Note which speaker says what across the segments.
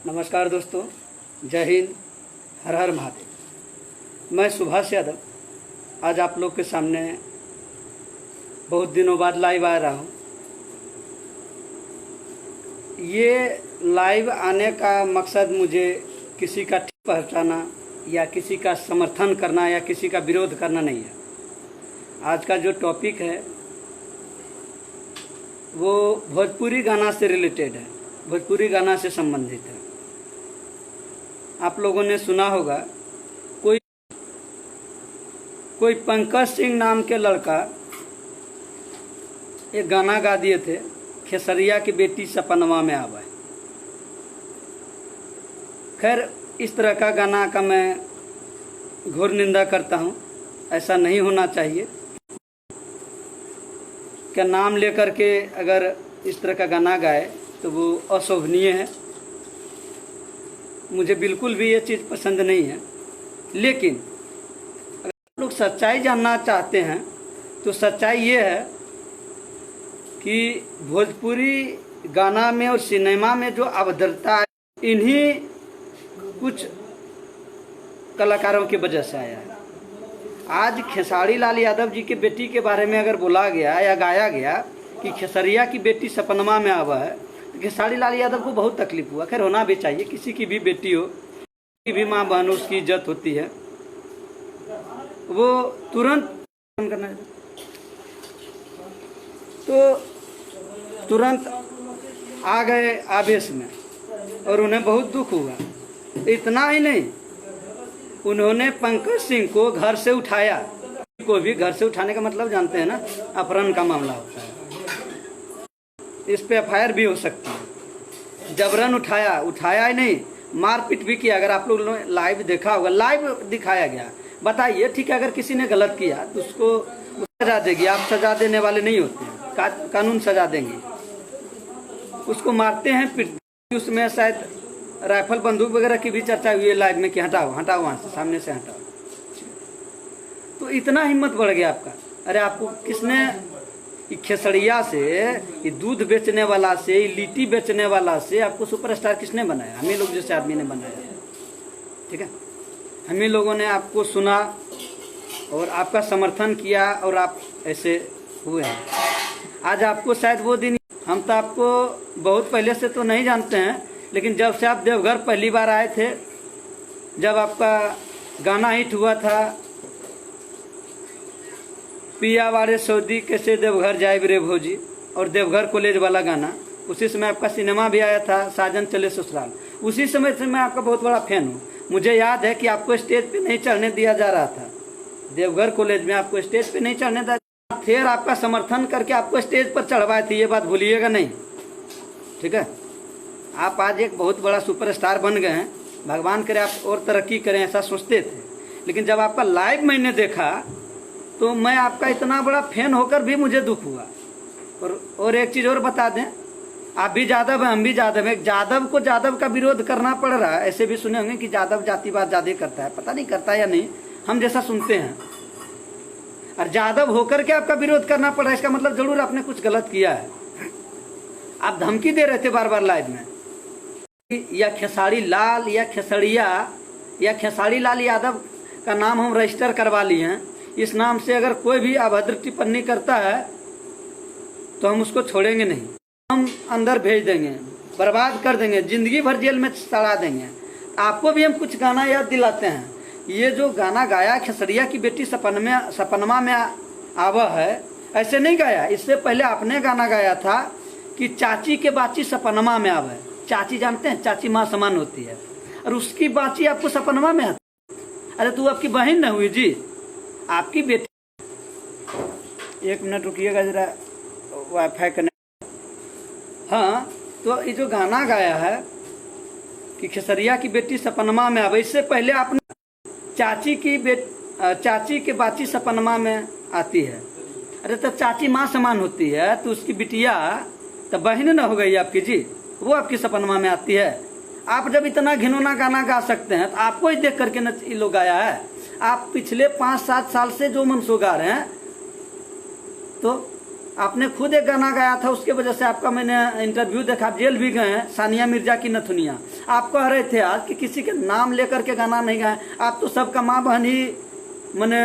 Speaker 1: नमस्कार दोस्तों, जय हिंद, हर हर महादेव। मैं सुभाष यादव आज आप लोग के सामने बहुत दिनों बाद लाइव आ रहा हूँ। ये लाइव आने का मकसद मुझे किसी का ठीक पहचाना या किसी का समर्थन करना या किसी का विरोध करना नहीं है। आज का जो टॉपिक है वो भोजपुरी गाना से रिलेटेड है, भोजपुरी गाना से संबंधित है। आप लोगों ने सुना होगा कोई पंकज सिंह नाम के लड़का एक गाना गा दिए थे, खेसरिया की बेटी सपनवा में आवे। खैर, इस तरह का गाना का मैं घोर निंदा करता हूँ। ऐसा नहीं होना चाहिए। क्या नाम लेकर के अगर इस तरह का गाना गाए तो वो अशोभनीय है। मुझे बिल्कुल भी ये चीज़ पसंद नहीं है। लेकिन अगर आप लोग सच्चाई जानना चाहते हैं तो सच्चाई ये है कि भोजपुरी गाना में और सिनेमा में जो अभद्रता है, इन्हीं कुछ कलाकारों की वजह से आया है। आज खेसारी लाल यादव जी के बेटी के बारे में अगर बोला गया या गाया गया कि खेसरिया की बेटी सपनमा में आवा है, तो खेसारी लाल यादव को बहुत तकलीफ हुआ। खैर, होना भी चाहिए, किसी की भी बेटी हो, किसी भी माँ बहन हो, उसकी इज्जत होती है। वो तुरंत आ गए आवेश में और उन्हें बहुत दुख हुआ। इतना ही नहीं, उन्होंने पंकज सिंह को घर से उठाया। को भी घर से उठाने का मतलब जानते हैं ना, अपहरण का मामला होता है। इस पे एफआईआर भी हो सकती है। जबरन उठाया ही नहीं, मारपीट भी किया। अगर आप लोग ने लाइव देखा होगा, लाइव दिखाया गया। बताइए, ठीक है, अगर किसी ने गलत किया तो उसको सजा देगी। आप सजा देने वाले नहीं होते हैं, कानून सजा देंगे। उसको मारते हैं, पीटते। उसमें शायद राइफल बंदूक वगैरह की भी चर्चा हुई है लाइव में कि हटाओ वहाँ से, सामने से हटाओ। तो इतना हिम्मत बढ़ गया आपका। अरे आपको किसने खेसड़िया से, ये दूध बेचने वाला से, लिट्टी बेचने वाला से आपको सुपरस्टार किसने बनाया? हम ही लोग जैसे आदमी ने बनाया। ठीक है, हम ही लोगों ने आपको सुना और आपका समर्थन किया और आप ऐसे हुए हैं। आज आपको शायद वो दिन, हम तो आपको बहुत पहले से तो नहीं जानते हैं, लेकिन जब से आप देवघर पहली बार आए थे, जब आपका गाना हिट हुआ था, पिया वाले सऊदी कैसे देवघर जाए रे भौजी, और देवघर कॉलेज वाला गाना, उसी समय आपका सिनेमा भी आया था, साजन चले ससुराल। उसी समय से मैं आपका बहुत बड़ा फैन हूँ। मुझे याद है कि आपको स्टेज पे नहीं चढ़ने दिया जा रहा था। देवघर कॉलेज में आपको स्टेज पे नहीं चढ़ने दिया, फिर आपका समर्थन करके आपको स्टेज पर चढ़वाए थे। ये बात भूलिएगा नहीं, ठीक है। आप आज एक बहुत बड़ा सुपरस्टार बन गए हैं। भगवान करे आप और तरक्की करें, ऐसा सोचते थे। लेकिन जब आपका लाइव मैंने देखा तो मैं आपका इतना बड़ा फैन होकर भी मुझे दुख हुआ। और एक चीज़ और बता दें, आप भी जादव हैं, हम भी जादव हैं। जादव को जादव का विरोध करना पड़ रहा है। ऐसे भी सुने होंगे कि जादव जातिवाद ज़्यादा करता है, पता नहीं करता या नहीं, हम जैसा सुनते हैं। और जादव होकर के आपका विरोध करना पड़ रहा है, इसका मतलब जरूर आपने कुछ गलत किया है। आप धमकी दे रहे थे बार बार लाइव में, या खेसारी लाल या खेसड़िया या खेसारी लाल यादव का नाम हम रजिस्टर करवा लिए हैं। इस नाम से अगर कोई भी अभद्र टिप्पणी करता है तो हम उसको छोड़ेंगे नहीं, हम अंदर भेज देंगे, बर्बाद कर देंगे, जिंदगी भर जेल में सड़ा देंगे। आपको भी हम कुछ गाना याद दिलाते हैं। ये जो गाना गाया खेसरिया की बेटी सपनमा में आवा है, ऐसे नहीं गाया। इससे पहले आपने गाना गाया था कि चाची के बाची सपनमा में आवे। चाची जानते हैं, चाची माँ समान होती है, और उसकी बाची आपको सपनमा में आती। अरे तू आपकी बहन न हुई जी, आपकी बेटी। एक मिनट रुकिएगा जरा, वाईफाई कनेक्ट। हाँ, तो ये जो गाना गाया है कि खेसरिया की बेटी सपनमा में आवे, इससे पहले आपने चाची के बाची सपनमा में आती है। अरे तो चाची माँ समान होती है, तो उसकी बिटिया तो बहन न हो गई आपकी जी, वो आपकी सपनमा में आती है। आप जब इतना घिनौना गाना गा सकते हैं तो आपको ही देख करके न ये लोग गाया है। आप पिछले 5-7 साल से जो मनसो गा रहे हैं, तो आपने खुद एक गाना गाया था, उसके वजह से आपका मैंने इंटरव्यू देखा, आप जेल भी गए हैं, सानिया मिर्जा की नथुनिया। आप कह रहे थे आज कि किसी के नाम लेकर के गाना नहीं गाए। आप तो सबका माँ बहन ही मैंने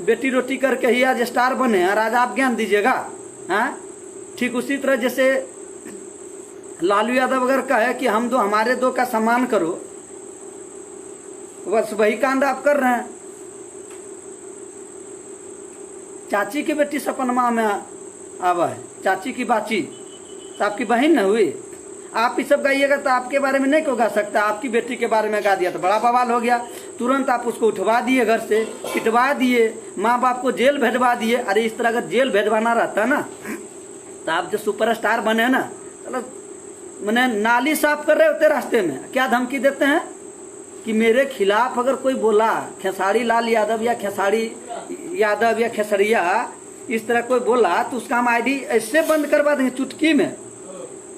Speaker 1: बेटी रोटी करके ही आज स्टार बने और आज आप ज्ञान दीजिएगा। हाँ, ठीक उसी तरह जैसे लालू यादव अगर कहे कि हम दो हमारे दो का सम्मान करो, बस वही कांड आप कर रहे हैं। चाची की बेटी सपनमा में आवा है, चाची की बाची तो आपकी बहन न हुई। आप ये सब गाइएगा तो आपके बारे में नहीं क्यों गा सकता। आपकी बेटी के बारे में गा दिया तो बड़ा बवाल हो गया। तुरंत आप उसको उठवा दिए, घर से पिटवा दिए, माँ बाप को जेल भेजवा दिए। अरे इस तरह अगर जेल भेजवाना रहता ना तो आप जो सुपरस्टार बने ना, चलो मैंने नाली साफ कर रहे होते रास्ते में, क्या धमकी देते हैं कि मेरे खिलाफ अगर कोई बोला, खेसारी लाल यादव या खेसारी यादव या खेसरिया इस तरह कोई बोला तो उसका हम आईडी ऐसे बंद करवा देंगे, चुटकी में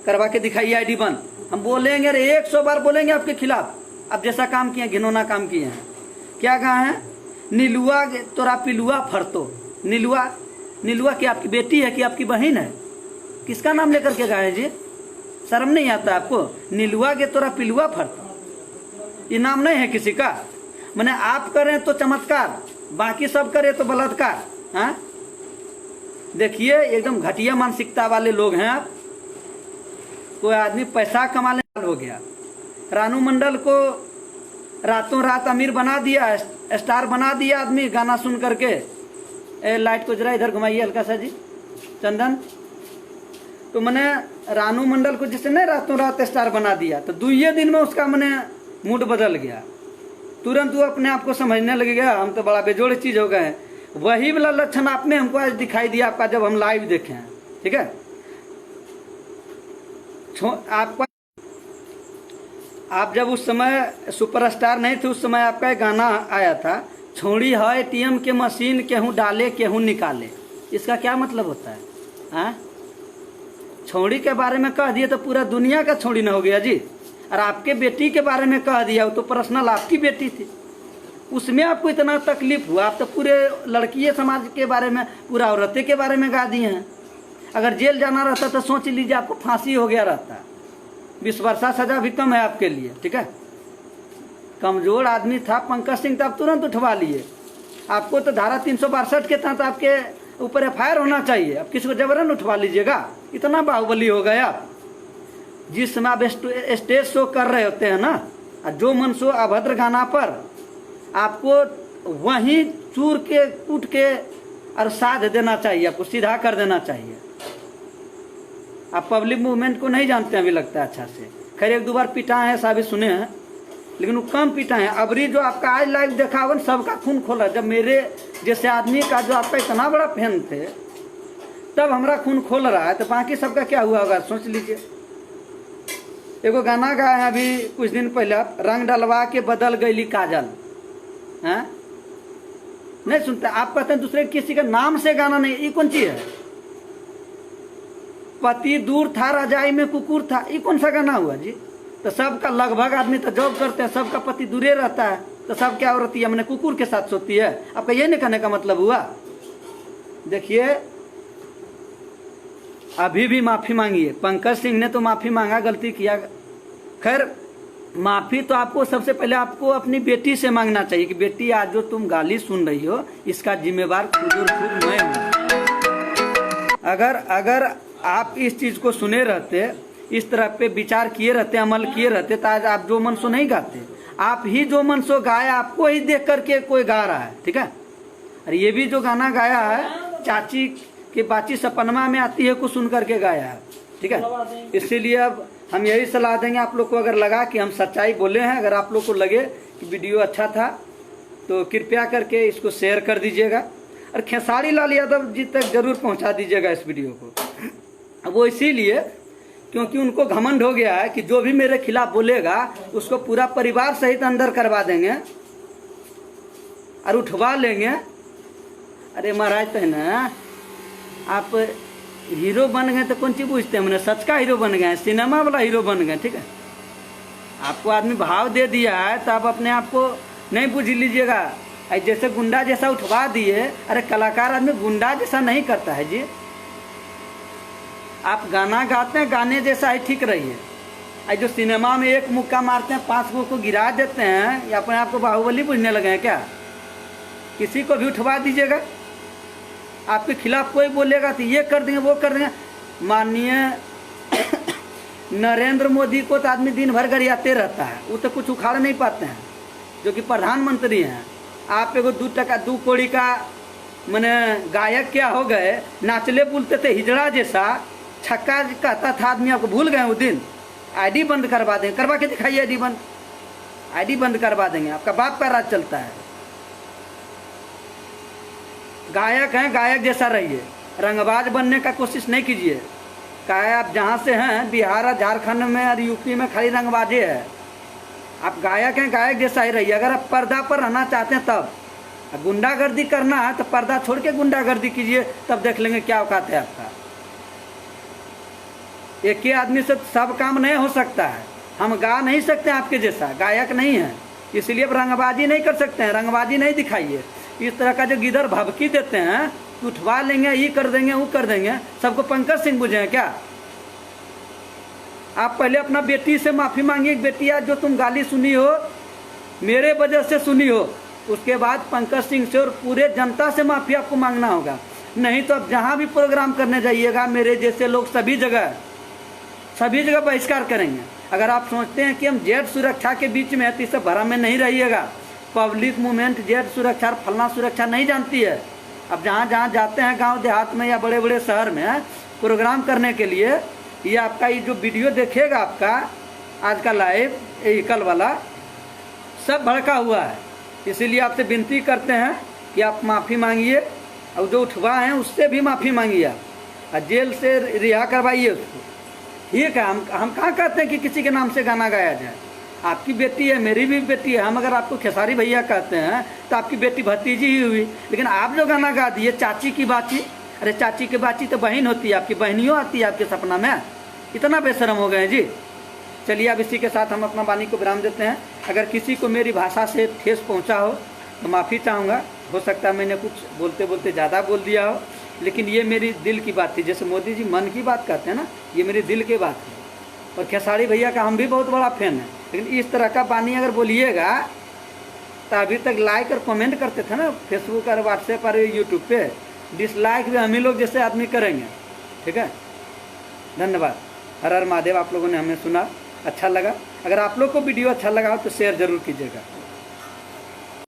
Speaker 1: करवा के दिखाइए आईडी बंद। हम बोलेंगे, अरे 100 बार बोलेंगे आपके खिलाफ। अब जैसा काम किए, घिनौना काम किए हैं। क्या कहा है, नीलुआ तोरा पिलुआ फरतो। नीलुआ, नीलुआ की आपकी बेटी है कि आपकी बहन है? किसका नाम लेकर के गाए जी? शर्म नहीं आता आपको? नीलुआ के तोरा पिलुआ फरतो, ये नाम नहीं है किसी का। मैंने आप करें तो चमत्कार, बाकी सब करे तो बलात्कार। हाँ, देखिए एकदम घटिया मानसिकता वाले लोग हैं आप। कोई आदमी पैसा कमाने हो गया, रानू मंडल को रातों रात अमीर बना दिया, स्टार बना दिया आदमी गाना सुन करके। लाइट को जरा इधर घुमाइए हल्का सा जी चंदन। तो मैंने रानू मंडल को जिसने नहीं रातों रात स्टार बना दिया, तो 2 दिन में उसका मैंने मूड बदल गया। तुरंत वो अपने आप को समझने लगेगा हम तो बड़ा बेजोड़ चीज हो गए हैं। वही वाला लक्षण आपने हमको आज दिखाई दिया आपका, जब हम लाइव देखे हैं। ठीक है, आपका आप जब उस समय सुपरस्टार नहीं थे, उस समय आपका एक गाना आया था, छोड़ी है एटीएम के मशीन केहूँ डाले केहूँ निकाले। इसका क्या मतलब होता है? हाँ, छोड़ी के बारे में कह दिए तो पूरा दुनिया का छोड़ी न हो गया जी। और आपके बेटी के बारे में कह दिया, वो तो पर्सनल आपकी बेटी थी, उसमें आपको इतना तकलीफ हुआ। आप तो पूरे लड़की समाज के बारे में, पूरा औरतें के बारे में गा दिए हैं। अगर जेल जाना रहता तो सोच लीजिए आपको फांसी हो गया रहता। 20 वर्षा सजा भी कम है आपके लिए। ठीक है, कमजोर आदमी था पंकज सिंह, तो आप तुरंत उठवा लिए। आपको तो धारा 362 के तहत आपके ऊपर FIR होना चाहिए। अब किसी को जबरन उठवा लीजिएगा? इतना बाहुबली हो गए आप। जिस समय आप स्टेज शो कर रहे होते हैं ना, जो मन सो अभद्र गाना पर आपको वहीं चूर के कूट के और साध देना चाहिए, आपको सीधा कर देना चाहिए। आप पब्लिक मूवमेंट को नहीं जानते हैं अभी, लगता है अच्छा से। खैर 1-2 बार पिटाए हैं, साबित सुने हैं, लेकिन वो कम पिटाए हैं। अबरी जो आपका आज लाइव देखा हुआ सबका खून खोला। जब मेरे जैसे आदमी का जो आपका इतना बड़ा फैन थे, तब हमारा खून खोल रहा है, तो बाकी सबका क्या हुआ होगा सोच लीजिए। एगो गाना गाया है अभी कुछ दिन पहले, रंग डलवा के बदल गईली काजल। हैं, नहीं सुनते आप? कहते हैं दूसरे किसी का नाम से गाना नहीं। ये कौन चीज है? पति दूर था रजाई में कुकुर था, ये कौन सा गाना हुआ जी? तो सबका लगभग आदमी तो जॉब करते हैं, सबका पति दूरे रहता है, तो सब क्या औरत मैंने कुकुर के साथ सोती है? आपका ये नहीं कहने का मतलब हुआ? देखिए, अभी भी माफी मांगिए। पंकज सिंह ने तो माफी मांगा, गलती किया। खैर माफी तो आपको सबसे पहले आपको अपनी बेटी से मांगना चाहिए कि बेटी आज जो तुम गाली सुन रही हो इसका जिम्मेवार खुद और खुद मैं हूँ। अगर आप इस चीज को सुने रहते, इस तरह पे विचार किए रहते, अमल किए रहते, तो आज आप जो मन सो नहीं गाते। आप ही जो मन सो गाया, आपको ही देख करके कोई गा रहा है। ठीक है, और ये भी जो गाना गाया है चाची की बाची सपनमा में आती है को सुन करके गाया है। ठीक है, इसीलिए अब हम यही सलाह देंगे आप लोग को, अगर लगा कि हम सच्चाई बोले हैं, अगर आप लोग को लगे कि वीडियो अच्छा था तो कृपया करके इसको शेयर कर दीजिएगा और खेसारी लाल यादव जी तक जरूर पहुंचा दीजिएगा इस वीडियो को। वो इसीलिए क्योंकि उनको घमंड हो गया है कि जो भी मेरे खिलाफ बोलेगा उसको पूरा परिवार सहित अंदर करवा देंगे और उठवा लेंगे। अरे महाराज तो है ना, आप हीरो बन गए तो कौन चीज पूछते हैं? मैंने सच का हीरो बन गए, सिनेमा वाला हीरो बन गए। ठीक है, आपको आदमी भाव दे दिया है तो आप अपने आप को नहीं बुझ लीजिएगा। जैसे गुंडा जैसा उठवा दिए, अरे कलाकार आदमी गुंडा जैसा नहीं करता है जी। आप गाना गाते हैं, गाने जैसा ही ठीक रहिए। जो सिनेमा में एक मुक्का मारते हैं 5 गो को गिरा देते हैं, या अपने आप को बाहुबली बुझने लगे हैं क्या? किसी को भी उठवा दीजिएगा, आपके खिलाफ कोई बोलेगा तो ये कर देंगे वो कर देंगे। माननीय नरेंद्र मोदी को तो आदमी दिन भर गरियाते रहता है, वो तो कुछ उखाड़ नहीं पाते हैं, जो कि प्रधानमंत्री हैं। आप एगो 2 कौड़ी का मैंने गायक क्या हो गए, नाचले बोलते थे हिजड़ा जैसा, छक्का कहता था आदमी, आपको भूल गए वो दिन। आईडी बंद करवा देंगे, करवा के दिखाइए आईडी बंद, आईडी बंद करवा देंगे। आपका बाप का राज चलता है। गायक हैं, गायक जैसा रहिए, रंगबाज बनने का कोशिश नहीं कीजिए। क्या आप जहाँ से हैं, बिहार और झारखंड में और यूपी में खाली रंगबाजे है। आप गायक हैं, गायक जैसा ही रहिए। अगर आप पर्दा पर रहना चाहते हैं तब, गुंडागर्दी करना है तो पर्दा छोड़ के गुंडागर्दी कीजिए, तब देख लेंगे क्या औकात है आपका। एक ही आदमी से सब काम नहीं हो सकता है। हम गा नहीं सकते आपके जैसा, गायक नहीं है, इसलिए अब रंगबाजी नहीं कर सकते हैं, रंगबाजी नहीं दिखाइए। इस तरह का जो गिदर भभकी देते हैं, उठवा लेंगे, ये कर देंगे वो कर देंगे, सबको पंकज सिंह बुझे हैं क्या? आप पहले अपना बेटी से माफ़ी मांगिए। बेटिया जो तुम गाली सुनी हो, मेरे वजह से सुनी हो, उसके बाद पंकज सिंह से और पूरे जनता से माफ़ी आपको मांगना होगा। नहीं तो अब जहाँ भी प्रोग्राम करने जाइएगा, मेरे जैसे लोग सभी जगह बहिष्कार करेंगे। अगर आप सोचते हैं कि हम जेड सुरक्षा के बीच में है तो इससे भरा में नहीं रहिएगा। पब्लिक मूवमेंट जेड सुरक्षा फलना सुरक्षा नहीं जानती है। अब जहाँ जहाँ जाते हैं गांव देहात में या बड़े बड़े शहर में प्रोग्राम करने के लिए, ये आपका ये जो वीडियो देखेगा आपका आज का लाइव, ये कल वाला, सब भड़का हुआ है। इसीलिए आपसे विनती करते हैं कि आप माफ़ी मांगिए, और जो उठवा हैं उससे भी माफ़ी मांगिए आप, और जेल से रिहा करवाइए उसको। ठीक है, हम कहाँ कहते हैं कि किसी के नाम से गाना गाया जाए। आपकी बेटी है, मेरी भी बेटी है। हम अगर आपको खेसारी भैया कहते हैं तो आपकी बेटी भतीजी ही हुई। लेकिन आप जो गाना गा दिए चाची की बाची, अरे चाची की बाची तो बहन होती है, आपकी बहनियों आती है आपके सपना में। इतना बेशरम हो गए जी। चलिए, अब इसी के साथ हम अपना वाणी को विराम देते हैं। अगर किसी को मेरी भाषा से ठेस पहुँचा हो तो माफ़ी चाहूँगा। हो सकता है मैंने कुछ बोलते बोलते ज़्यादा बोल दिया हो, लेकिन ये मेरी दिल की बात थी। जैसे मोदी जी मन की बात कहते हैं ना, ये मेरी दिल की बात है। और खेसारी भैया का हम भी बहुत बड़ा फैन है, लेकिन इस तरह का वाणी अगर बोलिएगा तो अभी तक लाइक और कमेंट करते थे ना फेसबुक और व्हाट्सएप और यूट्यूब पे, डिसलाइक भी हम ही लोग जैसे आदमी करेंगे। ठीक है, धन्यवाद। हर हर महादेव। आप लोगों ने हमें सुना, अच्छा लगा। अगर आप लोग को वीडियो अच्छा लगा हो तो शेयर जरूर कीजिएगा।